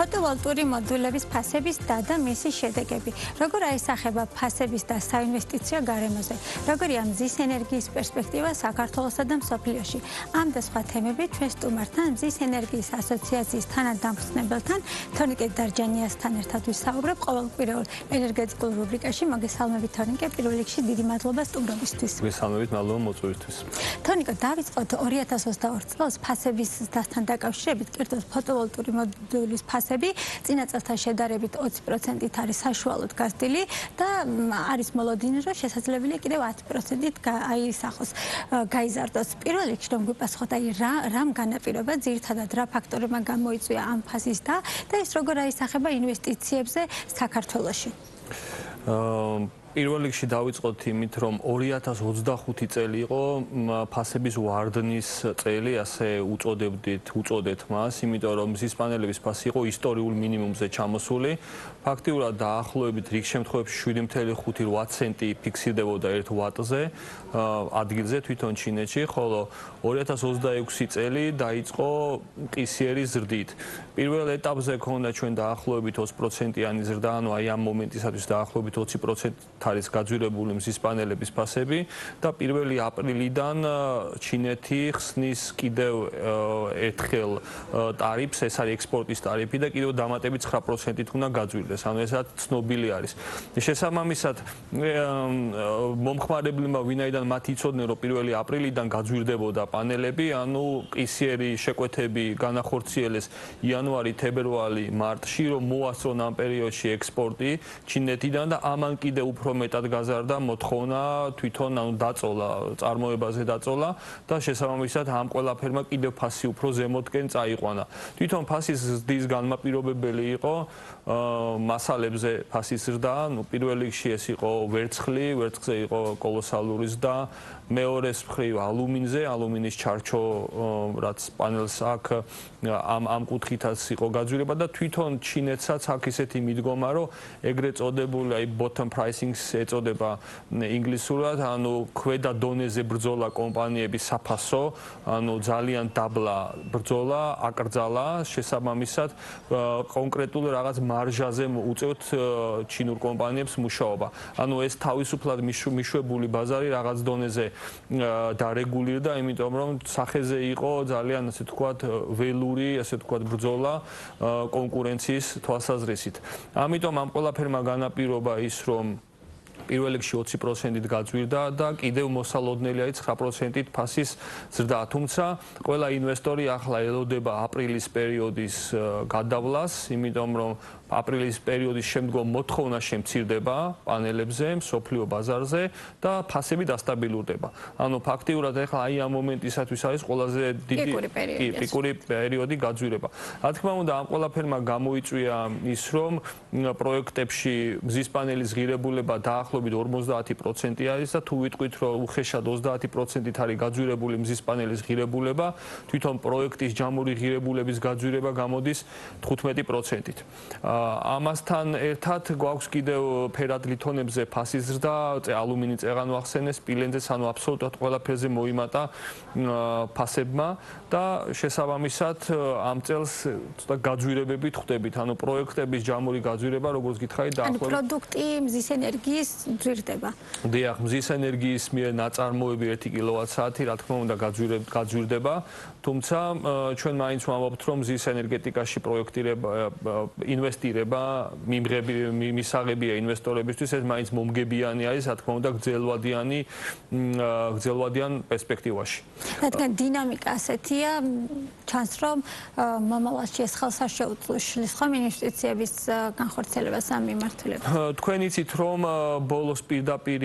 ფოტოვოლტური მოდულების ფასების და მისი შედეგები. როგორ აისახება ფასების და საინვესტიციო გარემოზე? როგორია მზის ენერგიის პერსპექტივა საქართველოსა და მსოფლიოში? ამ და სხვა თემები ჩვენ სტუმართან, მზის ენერგიის ასოციაციის თანადამფუძნებელთან, თორნიკე დარჯანიასთან ერთად ვისაუბრებ ყოველკვირეულ ენერგეტიკულ რუბრიკაში. მოგესალმებით თორნიკე, პირველ რიგში დიდი მადლობა სტუმრობისთვის. მოგესალმებით, მადლობა მოწვევისთვის. თორნიკე, დავიწყოთ 2022 წელს ფასების დასთან დაკავშირებით, კერძოდ ფოტოვოლტური მოდულის ფასები წინა წელთან შედარებით 20%-ით არის საშუალოდ გაზრდილი და არის მოლოდინი, რომ შესაძლებელია კიდევ 10%-ით აისახოს, გაიზარდოს. პირველ რიგში რომ გვიპასუხოთ, აი რამ განაპირობა, ძირითადად რა ფაქტორებმა გამოიწვია ამ ფასის და ეს როგორ აისახება ინვესტიციებზე საქართველოში? პირველ რიგში დავიწყოთ იმით, რომ 2025 წელი იყო ფასების ვარდნის წელი, ასე უწოდეთ მას, იმიტომ რომ მზის პანელების ფასი იყო ისტორიულ მინიმუმზე ჩამოსული. ფაქტიურად დაახლოებით რიგ შემთხვევებში 7.58 ცენტი ფიქსირდებოდა 1 ვატზე ადგილზე თვითონ ჩინეთში, ხოლო 2026 წელი დაიწყო კისიერი ზრდით. პირველ ეტაპზე ქონდა ჩვენ დაახლოებით 20%-იანი ზრდა, ანუ აი ამ მომენტისათვის დაახლოებით 20% არის გაძვირებული მზის პანელების ფასები და 1 აპრილიდან ჩინეთი ხსნის კიდევ ერთხელ ტარიფს, ეს არის ექსპორტის ტარიფი და კიდევ დამატებით 9%-ით უნდა გაძვირდეს, ანუ ესაც ცნობილი არის. შესაბამისად, მომხმარებლებმა ვინაიდან მათ იცოდნენ, რომ 1 აპრილიდან გაძვირდებოდა პანელები, ანუ კისიერი შეკვეთები განახორციელეს იანვარი, თებერვალი, მარტში, რომ მოასწრონ ამ პერიოდში ექსპორტი ჩინეთიდან და ამან კიდევ უფრო მეტად გაზარდა მოთხოვნა თვითონ დაწოლა, წარმოებაზე დაწოლა და შესაბამისად ამ ყველაფერმა კიდევ ფასი უფრო ზემოთკენ წაიყვანა. თვითონ ფასის ზრდის განმაპირობებელი იყო მასალებზე ფასის ზრდა, პირველ რიგში ეს იყო ვერცხლი, ვერცხლზე იყო კოლოსალური ზრდა, მეორეს მხრივ ალუმინზე, ალუმინის ჩარჩო, რაც პანელს აქვს, ამ კუთხითაც იყო გაძვირება და თვითონ ჩინეთსაც აქვს ისეთი მიდგომა, რომ ეგრეთ წოდებული აი bottom pricing-ს ეწოდება ინგლისურად, ანუ ქვედა დონეზე ბრძოლა კომპანიების საფასო, ანუ ძალიან დაბლა ბრძოლა აკრძალა, შესაბამისად კონკრეტულ რაღაც მარჟაზე უწევთ ჩინურ კომპანიებს მუშაობა. ანუ ეს თავისუფლად მიშვებული ბაზარი რაღაც დონეზე დარეგულირდა, იმიტომ რომ სახეზე იყო ძალიან ასე ვთქვათ ველური, ასე ვთქვათ ბრძოლა კონკურენციის თვალსაზრისით. ამიტომ ამ ყველაფერმა განაპირობა ის, რომ პირველ რიგში 20%-ით გაძვირდა და კიდევ მოსალოდნელი არის 9%-ით ფასის ზრდა. თუმცა ყველა ინვესტორი ახლა ელოდება აპრილის პერიოდის გადავლას, იმიტომ რომ აპრილის პერიოდის შემდგომ მოთხოვნა შემცირდება პანელებზე, მსოფლიო ბაზარზე და ფასები დასტაბილურდება. ანუ ფაქტიურად ახლა აი ამ მომენტისათვის არის ყველაზე დიდი პიკური პერიოდი გაძვირება. რა თქმა უნდა, ამ ყველაფერმა გამოიწვია ის, რომ პროექტებში მზის პანელის ღირებულება დაახლოებით 50% არის და თუ ვიტყვით, რომ უხეშად 30%-ით არის გაძვირებული მზის პანელის ღირებულება, თვითონ პროექტის ჯამური ღირებულების გაძვირება გამოდის 15%-ით. ამასთან ერთად გვაქვს კიდევ ფერად ლითონებზე ფასის ზრდა, ალუმინი წეღან ვახსენე, სპილენძეს, ანუ აბსოლუტურად ყველაფერზე მოიმატა ფასებმა და შესაბამისად ამ წელს ცოტა გაძვირებებით ხვდებით, ანუ პროექტების ჯამური გაძვირება, როგორც გითხარით, დაახლოებით პროდუქტი მზის ენერგიის ძვირდება. დიახ, მზის ენერგიის მიერ ნაწარმოები 1 კილოვატ-საათი, რა თქმა უნდა, გაძვირდება, თუმცა ჩვენ მაინც ვამბობთ, რომ მზის ენერგეტიკაში პროექტირება, ინვესტირება, მისაღებია ინვესტორებისთვის, ეს მაინც მომგებიანი არის, რა თქმა უნდა, გრძელვადიან პერსპექტივაში. რადგან დინამიკა ასეთია, ჩანს, რომ მომავალში ეს ხელს არ შეუწყლის ხომ ინვესტიციების განხორციელებას ამ მიმართულებით. თქვენ იცით, რომ ბოლოს პირდაპირ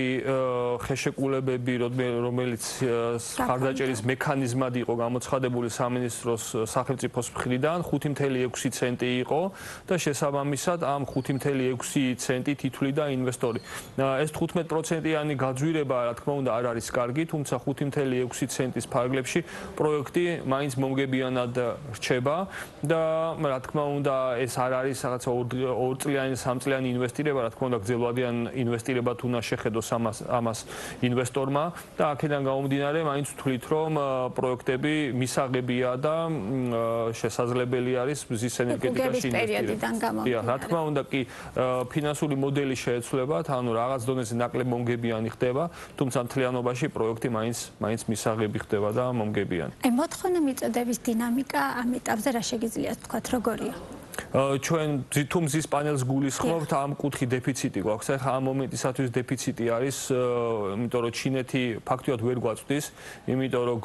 ხელშეკრულებები, რომელიც ხარდაჭერის მექანიზმად იყო გამოცხადებული სამინისტროს სახელმწიფოს მხრიდან, 5.6 ცენტი იყო და შესაბამისად ამ 5.6 ცენტით ითვლიდა ინვესტორი. ეს 15%-იანი გაძვირება, რა თქმა უნდა, არ არის კარგი, თუმცა 5.6 ცენტის ფარგლებში პროექტი მაინც მომგებიანად რჩება და რა თქმა უნდა, ეს არ არის რაღაცა 2 წლიანი, 3 წლიანი ინვესტირება, რა თქმა უნდა, გრძელვადიან ინვესტირება ინვესტირებად უნდა შეხედოს ამას ინვესტორმა და აქედან გამომდინარე მაინც ვთვლით, რომ პროექტები მისაღებია და შესაძლებელი არის მზის ენერგეტიკაში ინვესტირება. რა თქმა უნდა კი ფინანსური მოდელი შეეცვლებათ, ანუ რაღაც დონეზე ნაკლებ მომგებიანი ხდება, თუმცა მთლიანობაში პროექტი მაინც მისაღები ხდება და მომგებიანი. მოთხოვნა მიწოდების დინამიკა ამ ეტაპზე რა შეგიძლიათ თქვათ, როგორია? ჩვენ თუ მზის პანელს გულისხმობთ, ამ კუთხით დეფიციტი გვაქვს. ახლა ამ მომენტისათვის დეფიციტი არის, იმიტომ რომ ჩინეთი ფაქტიურად ვერ გვაწვდის, იმიტომ რომ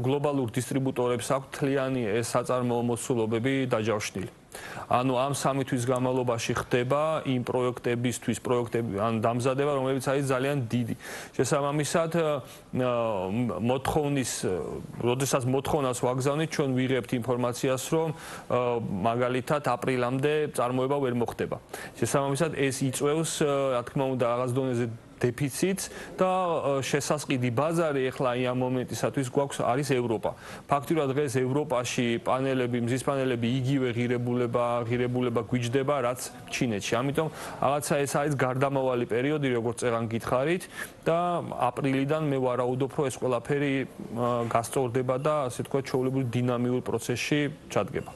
გლობალურ დისტრიბუტორებს აქვს მთლიანი ეს საწარმოო მოცულობები დაჯავშნილი. ანუ ამ 3 თვის განმავლობაში ხდება იმ პროექტებისთვის ან დამზადება, რომელიც არის ძალიან დიდი. შესაბამისად, როდესაც მოთხოვნას ვაგზავნით, ჩვენ ვიღებთ ინფორმაციას, რომ მაგალითად აპრილამდე წარმოება ვერ მოხდება. შესაბამისად, ეს იწვევს, რა თქმა უნდა, რაღაც დონეზე დეფიციტს და შესასყიდი ბაზარი ახლა ამ მომენტისათვის გვაქვს არის ევროპა. ფაქტიურად დღეს ევროპაში მზის პანელები იგივე ღირებულება გვიჯდება, რაც ჩინეთში. ამიტომ რაღაცა ეს არის გარდამავალი პერიოდი, როგორც წეგან გითხარით და აპრილიდან მე ვარაუდობ, რომ ეს ყველაფერი გასწორდება და ასე თქვა ჩვეულებრივ დინამიურ პროცესში ჩადგება.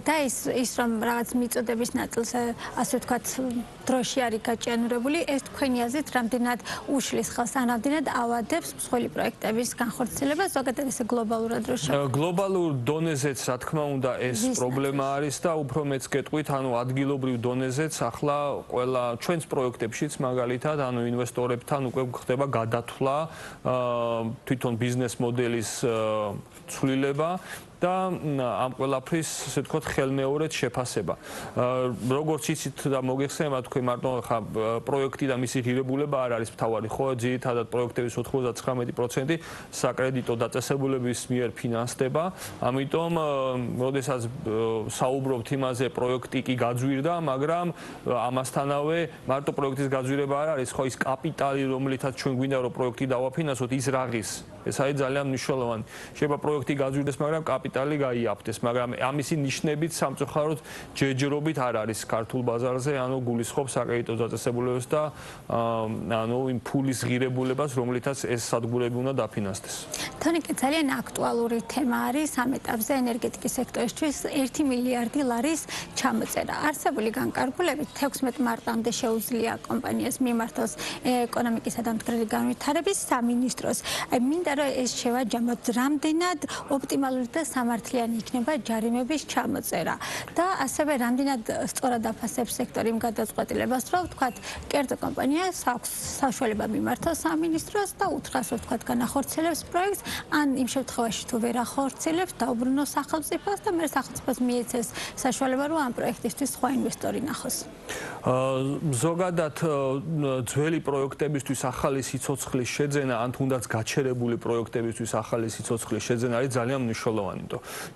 და ის რომ რაღაც მიწოდების ნაწილს ასე თქვა დროში არის გაჭიანურებული, ეს თქვენი აზრით რამდენად უშლის ხელს, ან რამდენად ავადებს მსხვილი პროექტების განხორციელებას, ზოგადად ესე გლობალურად რო შევხედოთ. გლობალურ დონეზეც, რა თქმა უნდა, ეს პრობლემა არის და უფრო მეც გეტყვით, ანუ ადგილობრივ დონეზეც ახლა ყველა ჩვენს პროექტებშიც მაგალითად, ანუ ინვესტორებთან უკვე ხდება გადათვლა თვითონ ბიზნეს მოდელის ცვლილება და ამ ყველაფრის, ასე ვთქვათ, ხელმეორედ შეფასება. როგორც იცით და მოგეხსენებათ, თქვენ მარტო ხა პროექტი და მისი ღირებულება არ არის მთავარი, ხო? ძირითადად პროექტების 99% საკრედიტო დაწესებულების მიერ ფინანსდება. ამიტომ, როდესაც საუბრობთ იმაზე, პროექტი კი გაძვირდა, მაგრამ ამასთანავე მარტო პროექტის გაძვირება არ არის, ხო, ის კაპიტალი, რომლითაც ჩვენ გვინდა რომ პროექტი დავაფინანსოთ, ის რაღის. ეს არის ძალიან მნიშვნელოვანი. შეიძლება პროექტი გაძვირდეს, მაგრამ კაპიტალი გაიაფთეს, მაგრამ ამისი ნიშნებით სამწუხაროდ ჯერჯერობით არ არის ქართულ ბაზარზე, ანუ გულისხმობს საკრედიტო დაწესებულებას და ანუ იმ ფულის ღირებულებას, რომლითაც ეს სადგურები უნდა დაფინანსდეს. თორემ ძალიან აქტუალური თემა არის ამ ეტაპზე ენერგეტიკის სექტორისთვის 1 მილიარდი ლარის ჩამოწერა. არსებული განკარგულებით 16 მარტამდე შეუძლია კომპანიას მიმართოს ეკონომიკისა და მდგრადი განვითარების სამინისტროს. მინდა რომ ეს შევაჯამოთ, რამდენად ოპტიმალური და სამართლიანი იქნება ჯარიმების ჩამოწერა და ასევე რამდენად სწორად აფასებს სექტორი იმ გადაწყვეტილებას, რომ ვთქვათ, კერძო კომპანიას აქვს საშუალება მიმართოს სამინისტროს და უთხრას, რომ ვთქვათ, განახორციელებს პროექტს, ან იმ შემთხვევაში თუ ვერ ახორციელებს, დაუბრუნოს სახელმწიფოს და მე სახელმწიფოს მიეცეს საშუალება, რომ ამ პროექტისთვის სხვა ინვესტორი ნახოს. ზოგადად ძველი პროექტებისთვის ახალი სიცოცხლის შეძენა, ან თუნდაც გაჩერებული პროექტებისთვის ახალი სიცოცხლის შეძენა არის ძალიან მნიშვნელოვანი.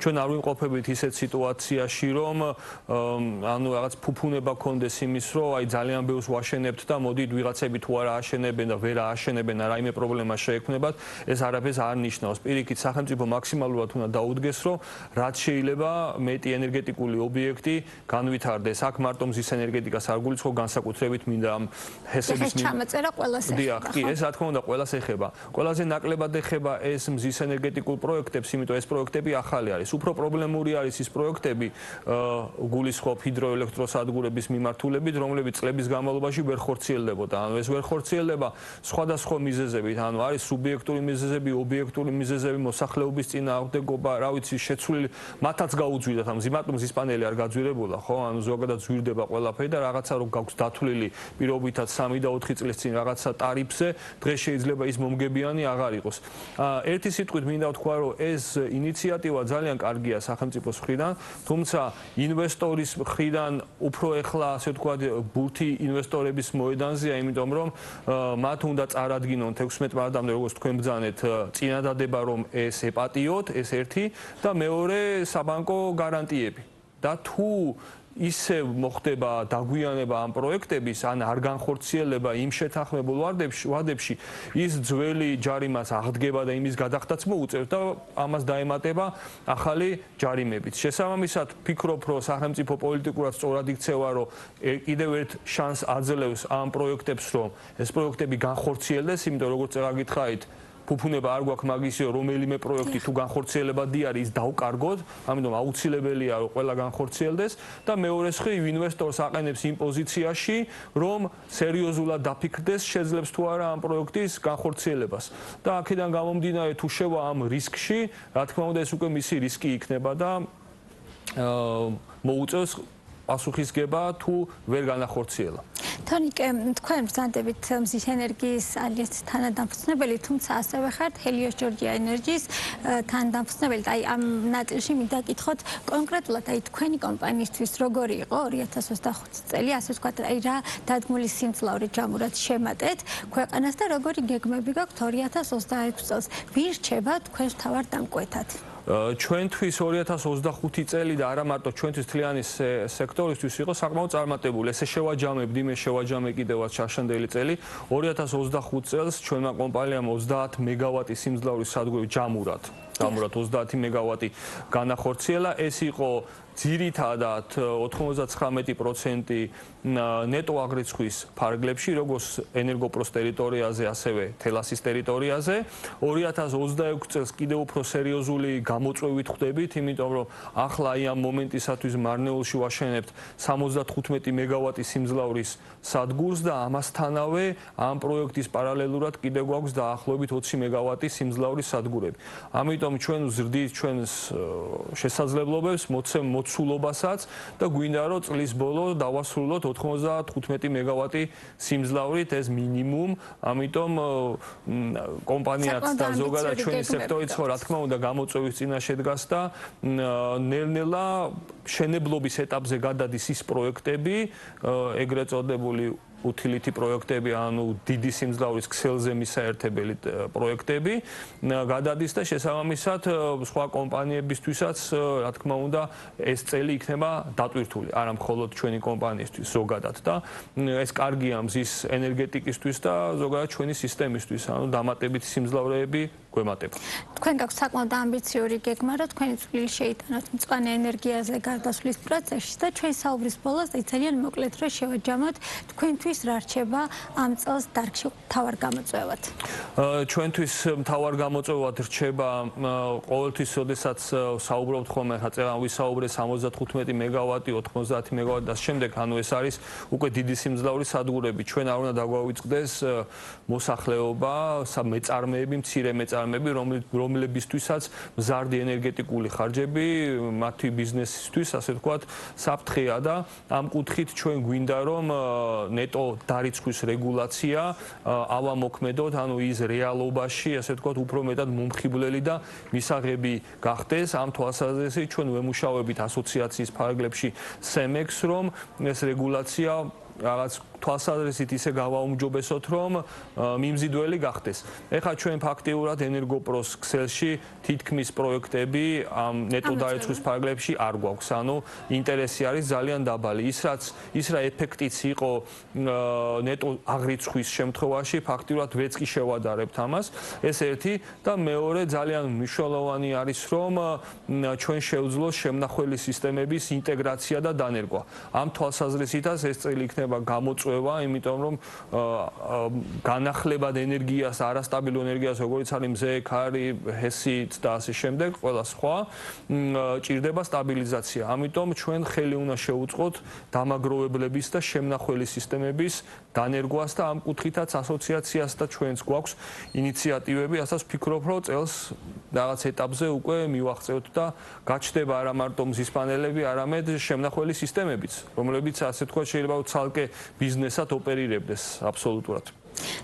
ჩვენ არ ვიმყოფებით ისეთ სიტუაციაში, რომ ანუ რაღაც ფუფუნება გქონდეს იმის, რომ აი ძალიან ბევრს ვაშენებთ და მოდით ვიღაცები თუ არა აშენებენ და ვერ ააშენებენ, რაიმე პრობლემა შეექმნებათ, ეს არაფერს არ ნიშნავს. პირიქით, სახელმწიფო მაქსიმალურად უნდა დაუდგეს, რომ რაც შეიძლება მეტი ენერგეტიკული ობიექტი განვითარდეს. აქ მარტო მზის ენერგეტიკას არ გულისხმობ, განსაკუთრებით მინდა ამ ჰესების ჩამოწერა ყველას ეხება. კი, ეს რა თქმა უნდა ყველას ეხება. ყველაზე ნაკლებად ეხება ეს მზის ენერგეტიკულ პროექტებს, იმიტომ ეს პროექტები ახალი არის. უფრო პრობლემური არის ის პროექტები, გულისხმობ ჰიდროელექტროსადგურების მიმართულებით, რომლებიც წლების განმავლობაში ვერ ხორციელდებოდა. ანუ ეს ვერ ხორციელდება სხვადასხვა მიზეზებით, ანუ არის სუბიექტური მიზეზები, ობიექტური მიზეზები, მოსახლეობის წინააღმდეგობა, რა ვიცი, შეცვლილი, მათაც გაუძვირდათ, ამ მზის პანელი არ გაძვირებულა, ხო? ანუ ზოგადად ზვირდება ყველაფერი და რაღაცა რომ გაქვს დათვლილი პირობითად 3 და 4 წლის წინ რაღაცა ტარიფზე, დღეს შეიძლება ის მომგებიანი აღარ იყოს. ერთი სიტყვით მინდა ვთქვა, რომ ეს ინიციატივა ძალიან კარგია სახელმწიფოს მხრიდან, თუმცა ინვესტორის მხრიდან უფრო ეხლა ასე ვთქვათ ბურთი ინვესტორების მოედანზეა, იმიტომ რომ მათ უნდა წარადგინონ 16 მარტამდე, როგორც თქვენ ბრძანეთ, წინადადება, რომ ეს ეპატიოთ, ეს ერთი და მეორე საბანკო გარანტიები. და თუ ისე მოხდება დაგვიანება ამ პროექტების, ან არ განხორციელება იმ შეთანხმებულ ვადებში, ის ძველი ჯარიმას აღდგება და იმის გადახდაც მოუწევს და ამას დაემატება ახალი ჯარიმებით. შესაბამისად, ვფიქრობ, რომ სახელმწიფო პოლიტიკურად სწორად იქცევა, რომ კიდევ ერთ შანსს აძლევს ამ პროექტებს, რომ ეს პროექტები განხორციელდეს, იმიტომ როგორც წეგაგითხარით, ფუფუნება არ გვაქვს მაგისიო რომელიმე პროექტი თუ განხორციელებადი არის ის დავკარგოთ, ამიტომ აუცილებელია რომ ყველა განხორციელდეს და მეორე მხრივ ინვესტორს აყენებს იმ პოზიციაში, რომ სერიოზულად დაფიქრდეს, შეძლებს თუ არა ამ პროექტის განხორციელებას. და აქედან გამომდინარე თუ შევა ამ რისკში, რა თქმა უნდა ეს უკვე მისი რისკი იქნება და მოუწევს პასუხისგება თუ ვერ განახორციელა. თონიკე, თქვენ ბრძანდებით მზის ენერგიის ალიანსის თანადამფუძნებელი, თუმცა ასევე ხართ ჰელიოს ჯორჯია ენერგიის თანადამფუძნებელი. აი ამ ნაწილში მინდა გითხოთ კონკრეტულად, აი თქვენი კომპანიისთვის როგორი იყო 2025 წელი, ასე ვთქვათ, აი რა დადგმული სიმძლავრე ჯამურად შემატეთ ქვეყანას და როგორი გეგმები გაქვთ 2026 წელს? ვინ რჩება თქვენს მთავარ დამკვეთად? ჩვენთვის 2025 წელი და არა მარტო ჩვენთვის თლიანი სექტორისთვის იყო საკმაოდ წარმატებული. ესე შევაჯამებდი, მე შევაჯამე კიდევაც შაშანდელი წელი. 2025 წელს ჩვენმა კომპანიამ 30 მეგავატი სიმძლავრის სადგური ჯამურად 30 მეგავატი განახორციელა. ეს იყო ძირითადად 99% ნეტო აღრიცხვის ფარგლებში, როგორც ენერგოპროს ტერიტორიაზე, ასევე თელასის ტერიტორიაზე. 2026 წელს კიდევ უფრო სერიოზული გამოწვევით ხვდებით, იმიტომ რომ ახლა აი ამ მომენტისათვის მარნეულში ვაშენებთ 75 მეგავატი სიმძლავრის სადგურს და ამასთანავე ამ პროექტის პარალელურად კიდევ გვაქვს დაახლოებით 20 მეგავატი სიმძლავრის სადგურები. ამიტომ ჩვენ ვზრდით ჩვენს შესაძლებლობებს, მოცულობასაც და გვინდა რომ წლის ბოლოს დავასრულოთ 95 მეგავატი სიმძლავრით, ეს მინიმუმ. ამიტომ კომპანიაც და ზოგადად ჩვენი სექტორიც ხო რა თქმა უნდა გამოწვევის წინაშე დგას და ნელ-ნელა შენებლობის ეტაპზე გადადის ის პროექტები, ეგრეთ წოდებული utility პროექტები, ანუ დიდი სიმძლავრის ქსელზე მისაერთებელი პროექტები გადადის და შესაბამისად სხვა კომპანიებისთვისაც, რა თქმა უნდა, ეს წელი იქნება დატვირთული, არა მხოლოდ ჩვენი კომპანიისთვის ზოგადად და ეს კარგია მზის ენერგეტიკისთვის და ზოგადად ჩვენი სისტემისთვის, ანუ დამატებითი სიმძლავრეები გვემატება. თქვენ გაქვთ საკმაოდ ამბიციური გეგმა, რომ თქვენი წვლილი შეიტანოთ მწვანე ენერგიაზე გარდასვლის პროცესში და ჩვენ საუბრის ბოლოს ძალიან მოკლედ რომ შევაჯამოთ თქვენთვის რა რჩება ამ წელს დარგში მთავარ გამოწვევად. ჩვენთვის მთავარ გამოწვევად რჩება ყოველთვის, როდესაც საუბრობთ ხოლმე, ხა ვისაუბრე 75 მეგავატი, 90 მეგავატი და შემდეგ, ანუ ეს არის უკვე დიდი სიმძლავრის სადგურები. ჩვენ არ უნდა დაგვავიწყდეს მოსახლეობა, მეწარმეები, მცირე მეწარმეები, რომლებისთვისაც მზარდი ენერგეტიკული ხარჯები მათი ბიზნესისთვის, ასე ვთქვათ, საფრთხეა და ამ კუთხით ჩვენ გვინდა რომ ნეტო დარიცხვის რეგულაცია ავამოქმედოთ, ანუ ის რეალობაში, ასე ვთქვათ, უფრო მეტად მომხიბვლელი და მისაღები გახდეს. ამ თვალსაზრისით ჩვენ ვემუშავებით ასოციაციის ფარგლებში SEMEX, რომ ეს რეგულაცია რაღაც თვალსაზრისით ისე გავაუმჯობესოთ, რომ მიმზიდველი გახდეს. ეხლა ჩვენ ფაქტიურად ენერგოპროს ქსელში თითქმის პროექტები ამ ნეტო დარიცხვის ფარგლებში არ გვაქვს. ანუ ინტერესი არის ძალიან დაბალი. ის რა ეფექტიც იყო ნეტო აღრიცხვის შემთხვევაში, ფაქტიურად ვეც კი შევადარებთ ამას. ეს ერთი და მეორე ძალიან მნიშვნელოვანი არის, რომ ჩვენ შევძლოს შემნახველი სისტემების ინტეგრაცია და დანერგვა. ამ თვალსაზრისითაც ეს წელი იქნება გამოწვევა, იმიტომ რომ განახლებად ენერგიას, არასტაბილურ ენერგიას, როგორც არის მზე, ქარი, ჰესით და ასე შემდეგ, ყველა სხვა, ჭირდება სტაბილიზაცია. ამიტომ ჩვენ ხელი უნდა შევუწყოთ დამაგროვებლების და შემნახველი სისტემების დანერგვას და ამ კუთხითაც ასოციაციას და ჩვენს გვაქვს ინიციატივები, რასაც ვფიქრობ, რომ წელს რაღაც ეტაპზე უკვე მივაღწევთ და გაჩნდება არა მარტო მზის პანელები, არამედ შემნახველი სისტემებიც, რომლებიც ასე თქვა შეიძლება ცალკე ბიზნესად ოპერირებდეს აბსოლუტურად.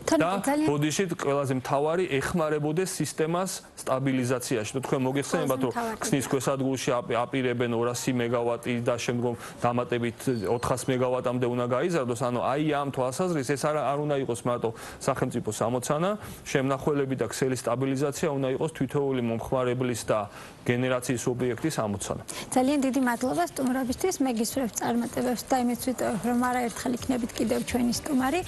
და ბოდიშით ყველაზე მთავარი ეხმარებოდეს სისტემას სტაბილიზაციაში. თუ თქვენ მოგეხსენებათ, რომ ქსნის ქვესადგურში აპირებენ 200 მეგავატი და შემდგომ დამატებით 400 მეგავატამდე უნდა გაიზარდოს, ანუ აი ამ თვალსაზრისით ეს არ უნდა იყოს მარტო სახელმწიფოს ამოცანა, შემნახველები და ქსელის სტაბილიზაცია უნდა იყოს თითოეული მომხმარებლის და გენერაციის ობიექტის ამოცანა. ძალიან დიდი მადლობა სტუმრობისთვის. მე გისურვებთ წარმატებებს და იმეც ვიტოვებ, რომ არაერთხელ იქნებით კიდევ ჩვენი სტუმარი.